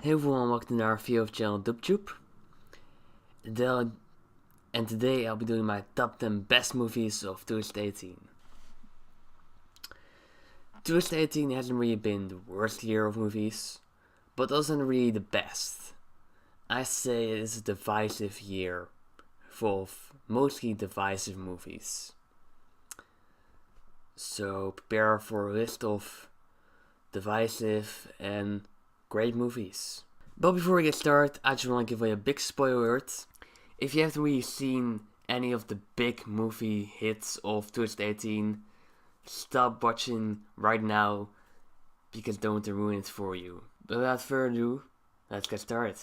Hey everyone, welcome to our review of channel DubTube. And today I'll be doing my top 10 best movies of 2018. 2018 hasn't really been the worst year of movies, but also not really the best. I say it is a divisive year, full of mostly divisive movies. So prepare for a list of divisive and great movies. But before we get started, I just want to give away a big spoiler alert. If you haven't really seen any of the big movie hits of 2018, stop watching right now because I don't want to ruin it for you. But without further ado, let's get started.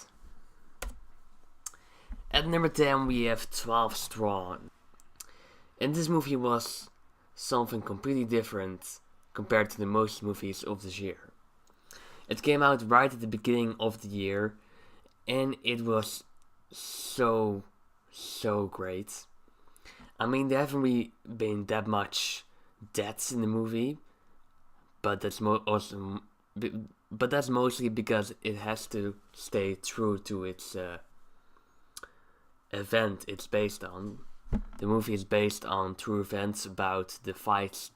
At number 10 we have 12 Strong. And this movie was something completely different compared to the most movies of this year. It came out right at the beginning of the year, and it was so great. I mean, there haven't really been that much deaths in the movie, but that's mostly because it has to stay true to its event it's based on. The movie is based on true events about the fights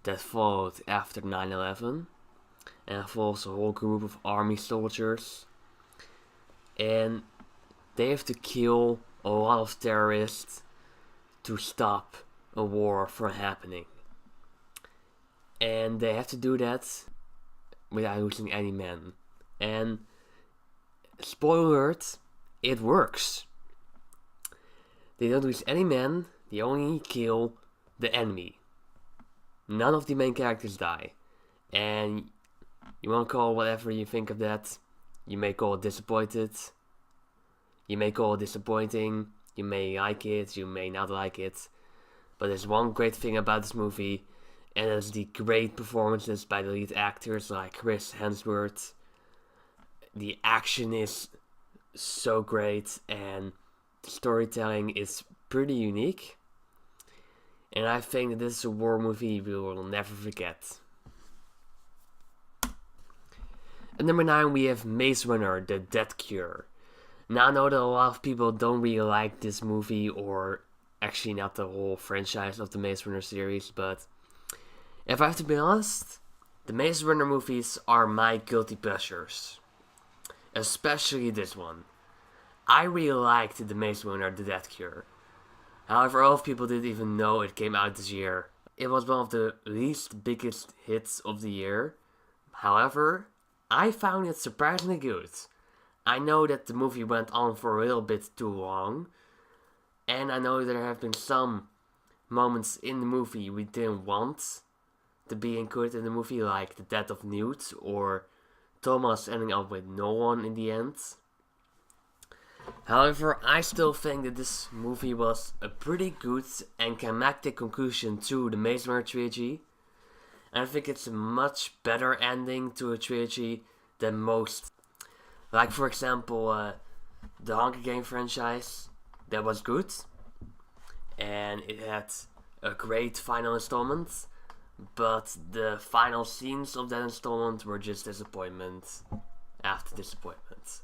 that followed after 9/11. And follows a whole group of army soldiers. And they have to kill a lot of terrorists to stop a war from happening. And they have to do that without losing any men. And spoiler alert, it works. They don't lose any men, they only kill the enemy. None of the main characters die. And you want to call whatever you think of that. You may call it disappointed. You may call it disappointing. You may like it, you may not like it. But there's one great thing about this movie, and that's the great performances by the lead actors like Chris Hemsworth. The action is so great, and the storytelling is pretty unique. And I think that this is a war movie we will never forget. At number 9 we have Maze Runner: The Death Cure. Now I know that a lot of people don't really like this movie, or actually not the whole franchise of the Maze Runner series, but if I have to be honest, the Maze Runner movies are my guilty pleasures. Especially this one. I really liked the Maze Runner: The Death Cure. However, a lot of people didn't even know it came out this year. It was one of the least biggest hits of the year. However, I found it surprisingly good. I know that the movie went on for a little bit too long, and I know there have been some moments in the movie we didn't want to be included in the movie, like the death of Newt or Thomas ending up with no one in the end. However, I still think that this movie was a pretty good and climactic conclusion to the Maze Runner trilogy. And I think it's a much better ending to a trilogy than most. Like, for example, the Hunger Games franchise, that was good. And it had a great final installment. But the final scenes of that installment were just disappointment after disappointment.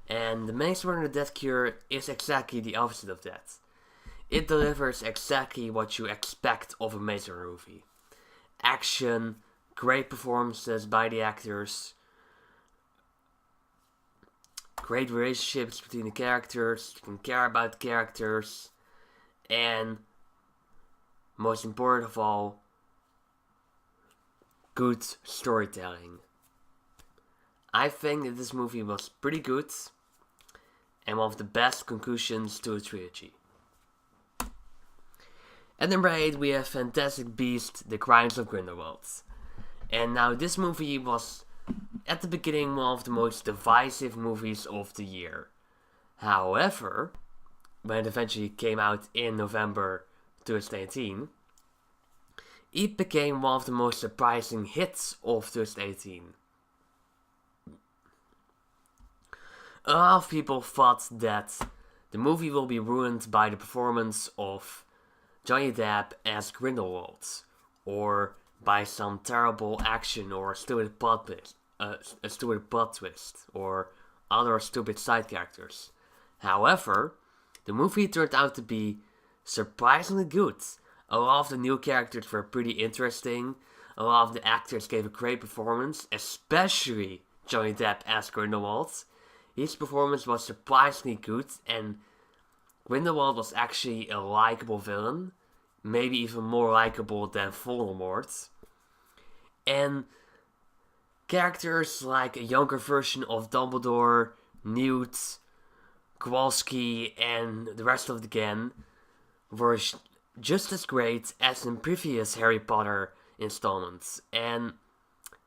And the Maze Runner: The Death Cure is exactly the opposite of that. It delivers exactly what you expect of a Maze Runner movie. Action, great performances by the actors, great relationships between the characters, you can care about the characters, and most important of all, good storytelling. I think that this movie was pretty good and one of the best conclusions to a trilogy. At number 8 we have Fantastic Beasts: The Crimes of Grindelwald. And now this movie was at the beginning one of the most divisive movies of the year. However, when it eventually came out in November 2018, it became one of the most surprising hits of 2018. A lot of people thought that the movie will be ruined by the performance of Johnny Depp as Grindelwald, or by some terrible action or stupid plot a stupid plot twist or other stupid side characters. However, the movie turned out to be surprisingly good. A lot of the new characters were pretty interesting. A lot of the actors gave a great performance, especially Johnny Depp as Grindelwald. His performance was surprisingly good, and Grindelwald was actually a likable villain, maybe even more likable than Voldemort. And characters like a younger version of Dumbledore, Newt, Kowalski, and the rest of the gang were just as great as in previous Harry Potter installments. And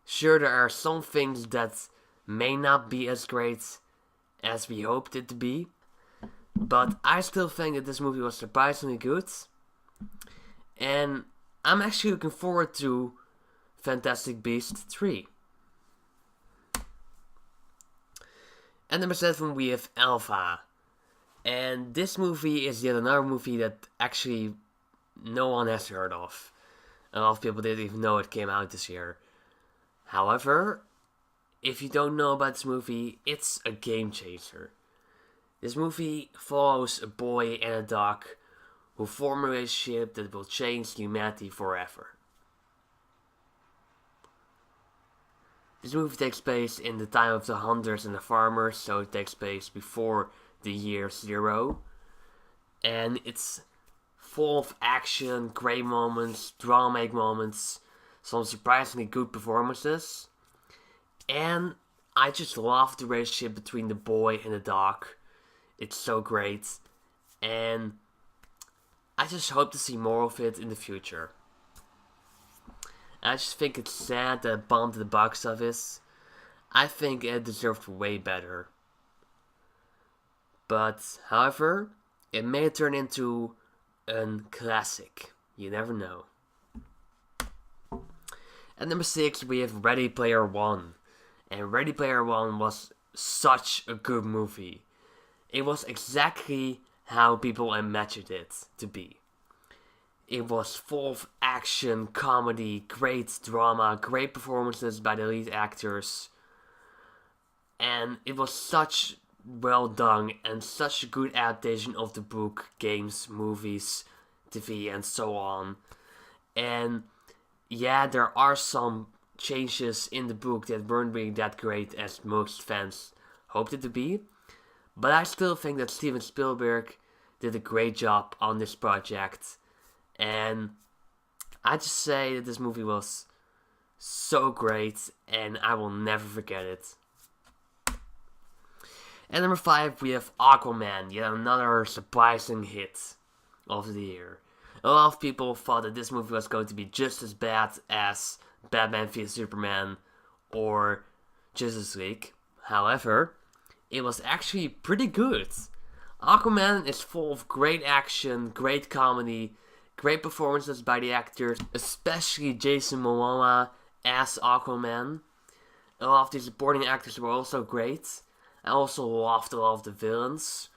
sure, there are some things that may not be as great as we hoped it to be, but I still think that this movie was surprisingly good. And I'm actually looking forward to Fantastic Beasts 3. And number 7, we have Elva. And this movie is yet another movie that actually no one has heard of. A lot of people didn't even know it came out this year. However, if you don't know about this movie, it's a game changer. This movie follows a boy and a dog who form a relationship that will change humanity forever. This movie takes place in the time of the hunters and the farmers, so it takes place before the year 0. And it's full of action, great moments, dramatic moments, some surprisingly good performances. And I just love the relationship between the boy and the dog. It's so great. And I just hope to see more of it in the future. I just think it's sad that it bombed the box office. I think it deserved way better. But, however, it may turn into a classic. You never know. At number 6, we have Ready Player One. And Ready Player One was such a good movie. It was exactly how people imagined it to be. It was full of action, comedy, great drama, great performances by the lead actors. And it was such well done and such a good adaptation of the book, games, movies, TV, and so on. And yeah, there are some changes in the book that weren't really that great as most fans hoped it to be. But I still think that Steven Spielberg did a great job on this project. And I just say that this movie was so great and I will never forget it. At number 5, we have Aquaman, yet another surprising hit of the year. A lot of people thought that this movie was going to be just as bad as Batman v Superman or Justice League. However, it was actually pretty good. Aquaman is full of great action, great comedy, great performances by the actors, especially Jason Momoa as Aquaman. A lot of the supporting actors were also great. I also loved a lot of the villains,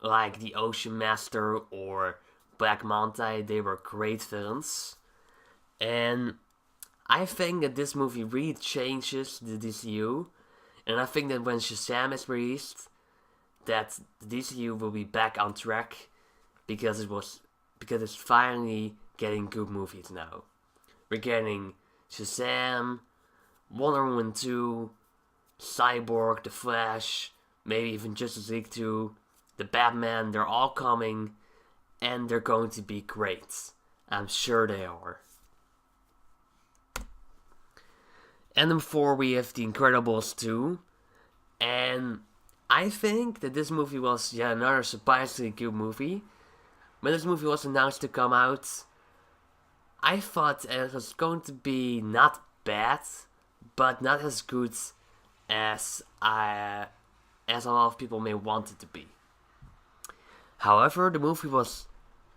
like the Ocean Master or Black Manta. They were great villains. And I think that this movie really changes the DCU. And I think that when Shazam is released, that the DCU will be back on track because it's finally getting good movies now. We're getting Shazam, Wonder Woman 2, Cyborg, The Flash, maybe even Justice League 2, The Batman. They're all coming, and they're going to be great. I'm sure they are. And number 4, we have The Incredibles 2. And I think that this movie was yet another surprisingly good movie. When this movie was announced to come out, I thought it was going to be not bad, but not as good as a lot of people may want it to be. However, the movie was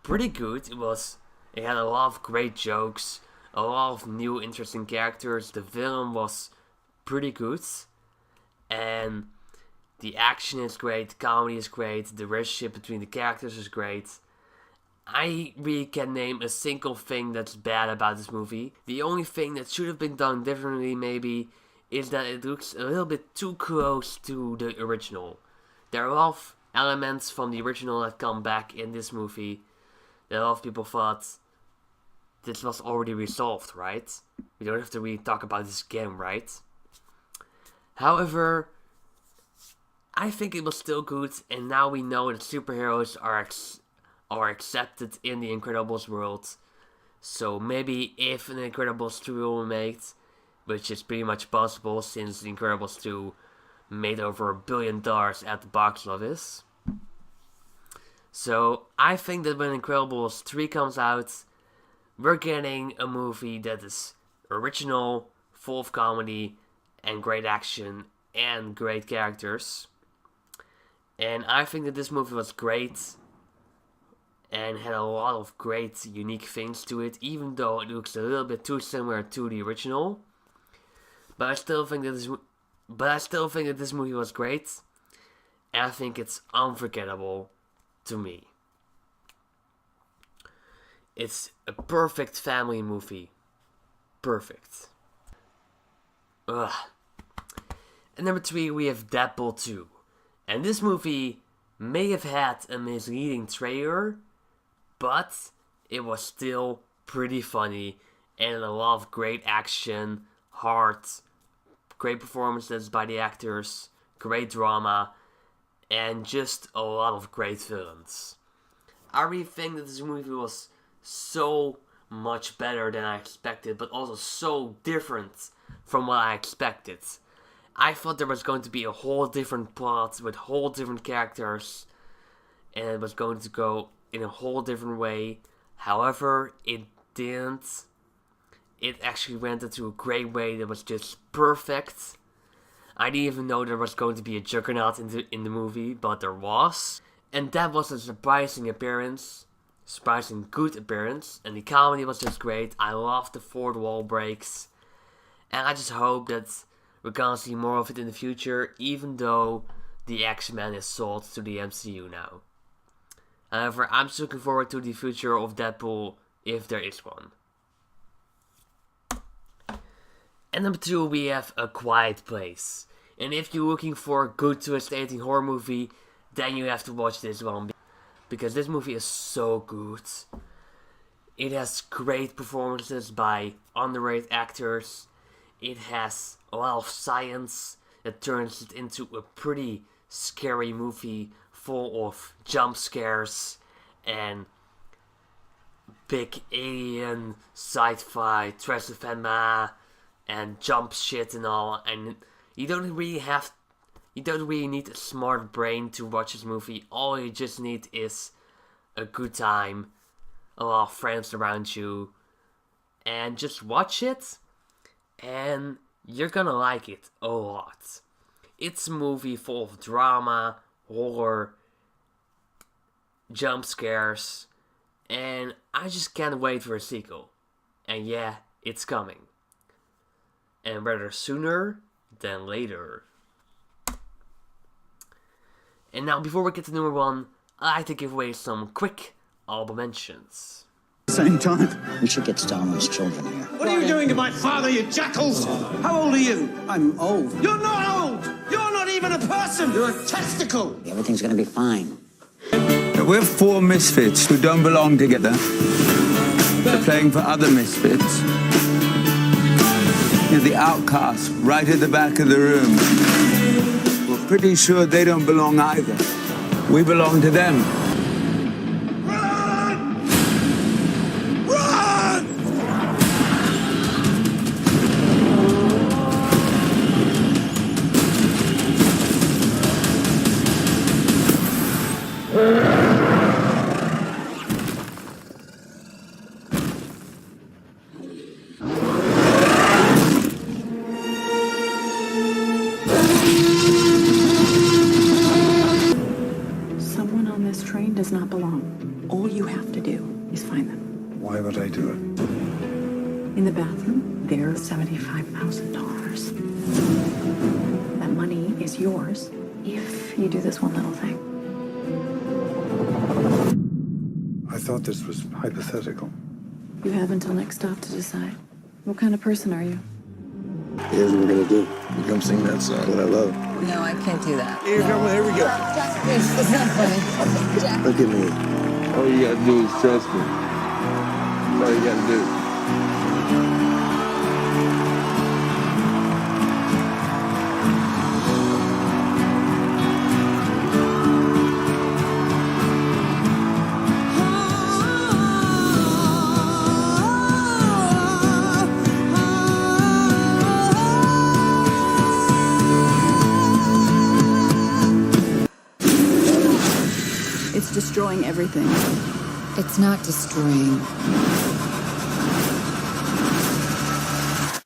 pretty good. It had a lot of great jokes, a lot of new interesting characters. The villain was pretty good, and the action is great, the comedy is great, the relationship between the characters is great. I really can't name a single thing that's bad about this movie. The only thing that should have been done differently maybe is that it looks a little bit too close to the original. There are a lot of elements from the original that come back in this movie that a lot of people thought this was already resolved, right? We don't have to really talk about this again, right? However, I think it was still good, and now we know that superheroes are accepted in the Incredibles world. So maybe if an Incredibles 2 will be made, which is pretty much possible since the Incredibles 2 made over $1 billion at the box office. So I think that when Incredibles 3 comes out, we're getting a movie that is original, full of comedy, and great action, and great characters. And I think that this movie was great, and had a lot of great, unique things to it, even though it looks a little bit too similar to the original. But I still think that this movie was great, and I think it's unforgettable to me. It's a perfect family movie. Perfect. Ugh. And number 3, we have Deadpool 2. And this movie may have had a misleading trailer, but it was still pretty funny, and a lot of great action, heart, great performances by the actors, great drama, and just a lot of great villains. I really think that this movie was so much better than I expected, but also so different from what I expected. I thought there was going to be a whole different plot with whole different characters, and it was going to go in a whole different way. However, it didn't. It actually went into a great way that was just perfect. I didn't even know there was going to be a Juggernaut in the movie, but there was. And that was a surprising good appearance, and the comedy was just great. I loved the fourth wall breaks, and I just hope that we're gonna see more of it in the future, even though the X-Men is sold to the MCU now. However, I'm just looking forward to the future of Deadpool, if there is one. And number 2, we have A Quiet Place. And if you're looking for a good twist-ending horror movie, then you have to watch this one, because this movie is so good. It has great performances by underrated actors. It has a lot of science that turns it into a pretty scary movie full of jump scares and big alien sci-fi transphobia and jump shit and all. And you don't really need a smart brain to watch this movie. All you just need is a good time, a lot of friends around you, and just watch it, and you're gonna like it a lot. It's a movie full of drama, horror, jump scares, and I just can't wait for a sequel. And yeah, it's coming. And rather sooner than later. And now, before we get to number 1, I'd like to give away some quick honorable mentions. Same time. We should get Stalin's children here. What are you doing to my father, you jackals? How old are you? I'm old. You're not old! You're not even a person! You're a testicle! Everything's gonna be fine. We're 4 misfits who don't belong together. They're playing for other misfits. You're the outcasts right at the back of the room. We're pretty sure they don't belong either. We belong to them. Someone on this train does not belong. All you have to do is find them. Why would I do it? In the bathroom, there's $75,000. That money is yours if you do this one little thing. I thought this was hypothetical. You have until next stop to decide. What kind of person are you? Here's what we're gonna do. You come sing that song. What I love. No, I can't do that. Here we go. It's not funny. Jack. Look at me. All you gotta do is trust me. That's all you gotta do. It's destroying everything. It's not destroying.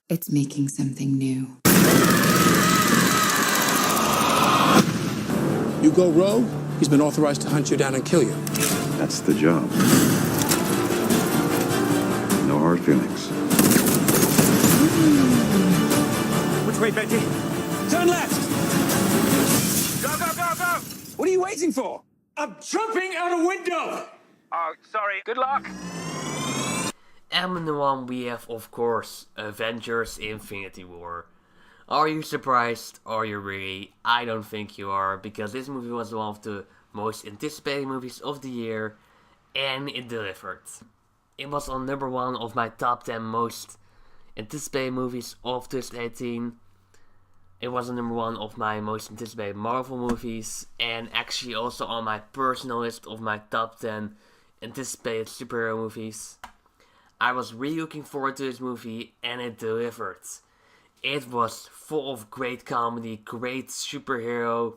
It's making something new. You go rogue, he's been authorized to hunt you down and kill you. That's the job. No hard feelings. Which way, Betty? Turn left! Go, go, go, go! What are you waiting for? I'm jumping out a window! Oh, sorry. Good luck. And in the one we have, of course, Avengers Infinity War. Are you surprised? Are you really? I don't think you are, because this movie was one of the most anticipated movies of the year, and it delivered. It was on number 1 of my top 10 most anticipated movies of 2018. It was on number 1 of my most anticipated Marvel movies, and actually also on my personal list of my top 10 anticipated superhero movies. I was really looking forward to this movie, and it delivered. It was full of great comedy, great superhero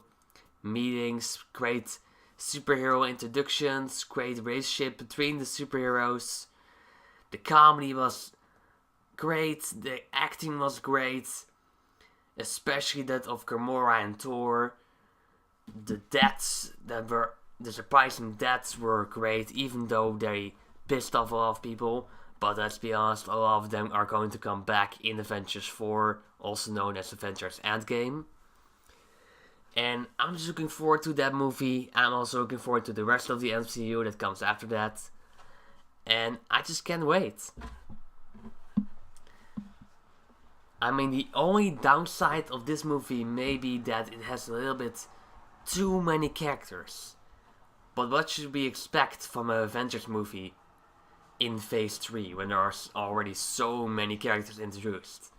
meetings, great superhero introductions, great relationship between the superheroes. The comedy was great, the acting was great, especially that of Gamora and Thor. The surprising deaths were great, even though they pissed off a lot of people. But let's be honest, a lot of them are going to come back in Avengers 4, also known as Avengers Endgame. And I'm just looking forward to that movie. I'm also looking forward to the rest of the MCU that comes after that. And I just can't wait. I mean, the only downside of this movie may be that it has a little bit too many characters. But what should we expect from an Avengers movie in Phase 3 when there are already so many characters introduced?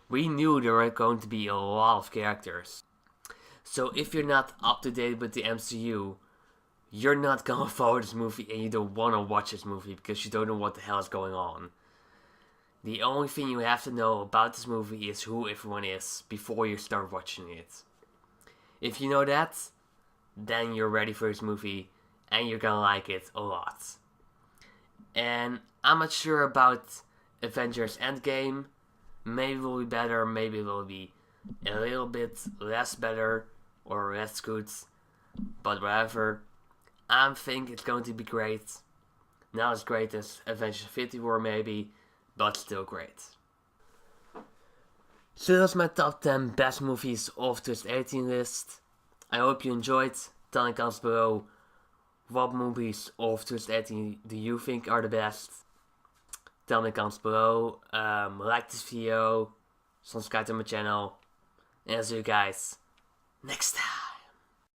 We knew there were going to be a lot of characters. So if you're not up to date with the MCU, you're not gonna follow this movie and you don't wanna watch this movie because you don't know what the hell is going on. The only thing you have to know about this movie is who everyone is before you start watching it. If you know that, then you're ready for this movie and you're gonna like it a lot. And I'm not sure about Avengers Endgame. Maybe it will be better, maybe it will be a little bit less better or less good. But whatever, I think it's going to be great. Not as great as Avengers Infinity War maybe, but still great. So that's my top 10 best movies of 2018 list. I hope you enjoyed. Tell me in the comments below what movies of 2018 do you think are the best. Tell me in the comments below. Like this video, subscribe to my channel, and I'll see you guys next time.